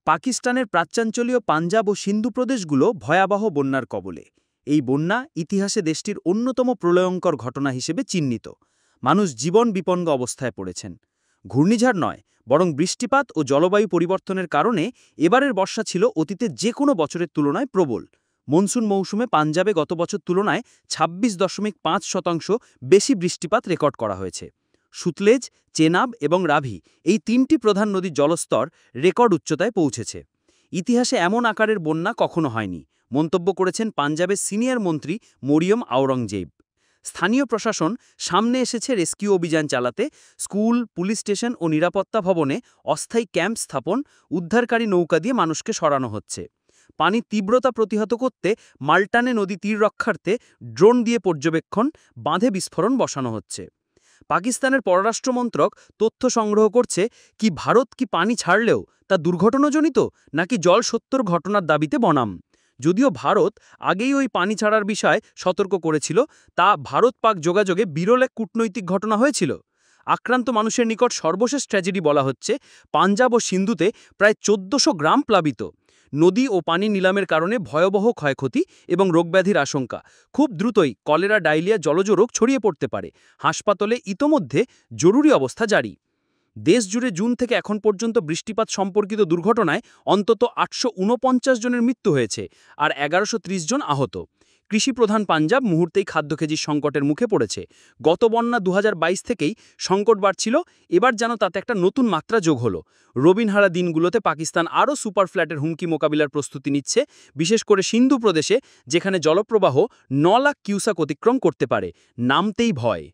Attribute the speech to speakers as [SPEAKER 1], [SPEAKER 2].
[SPEAKER 1] পাকিস্তানের প্রাচ্যাঞ্চলীয় পাঞ্জাব ও সিন্ধু প্রদেশগুলো ভয়াবহ বন্যার কবলে। এই বন্যা ইতিহাসে দেশটির অন্যতম প্রলয়ঙ্কর ঘটনা হিসেবে চিহ্নিত। মানুষ জীবন বিপন্ন অবস্থায় পড়েছেন। ঘূর্ণিঝড় নয়, বরং বৃষ্টিপাত ও জলবায়ু পরিবর্তনের কারণে এবারের বর্ষা ছিল অতীতের যে কোনো বছরের তুলনায় প্রবল। মনসুন মৌসুমে পাঞ্জাবে গত বছর তুলনায় ২৬.৫% বেশি বৃষ্টিপাত রেকর্ড করা হয়েছে। সুতলেজ, চেনাব এবং রাভি এই তিনটি প্রধান নদীর জলস্তর রেকর্ড উচ্চতায় পৌঁছেছে। ইতিহাসে এমন আকারের বন্যা কখনো হয়নি, মন্তব্য করেছেন পাঞ্জাবের সিনিয়র মন্ত্রী মরিয়ম আওরঙ্গজেব। স্থানীয় প্রশাসন সামনে এসেছে রেস্কিউ অভিযান চালাতে। স্কুল, পুলিশ স্টেশন ও নিরাপত্তা ভবনে অস্থায়ী ক্যাম্প স্থাপন, উদ্ধারকারী নৌকা দিয়ে মানুষকে সরানো হচ্ছে। পানির তীব্রতা প্রতিহত করতে মাল্টানে নদী তীর রক্ষার্থে ড্রোন দিয়ে পর্যবেক্ষণ, বাঁধে বিস্ফোরণ বসানো হচ্ছে। পাকিস্তানের পররাষ্ট্র মন্ত্রক তথ্য সংগ্রহ করছে কি ভারত কি পানি ছাড়লেও তা দুর্ঘটনাজনিত নাকি জল সত্তর ঘটনার দাবিতে বনাম। যদিও ভারত আগেই ওই পানি ছাড়ার বিষয়ে সতর্ক করেছিল, তা ভারত-পাক যোগাযোগে বিরল এক কূটনৈতিক ঘটনা হয়েছিল। আক্রান্ত মানুষের নিকট সর্বশেষ ট্র্যাজেডি বলা হচ্ছে পাঞ্জাব ও সিন্ধুতে প্রায় ১৪০০ গ্রাম প্লাবিত। নদী ও পানি নিলামের কারণে ভয়াবহ ক্ষয়ক্ষতি এবং রোগব্যাধির আশঙ্কা। খুব দ্রুতই কলেরা, ডায়রিয়া, জলজ রোগ ছড়িয়ে পড়তে পারে। হাসপাতালে ইতোমধ্যে জরুরি অবস্থা জারি। দেশজুড়ে জুন থেকে এখন পর্যন্ত বৃষ্টিপাত সম্পর্কিত দুর্ঘটনায় অন্তত ৮৪৯ জনের মৃত্যু হয়েছে আর ১১৩০ জন আহত। কৃষিপ্রধান পাঞ্জাব মুহূর্তেই খাদ্যখেজির সংকটের মুখে পড়েছে। গত বন্যা ২০২২ থেকেই সংকট বাড়ছিল, এবার যেন তাতে একটা নতুন মাত্রা যোগ হলো। রবিনহারা দিনগুলোতে পাকিস্তান আরও সুপার ফ্ল্যাটের হুমকি মোকাবিলার প্রস্তুতি নিচ্ছে, বিশেষ করে সিন্ধু প্রদেশে, যেখানে জলপ্রবাহ ৯ লাখ কিউসাক অতিক্রম করতে পারে। নামতেই ভয়।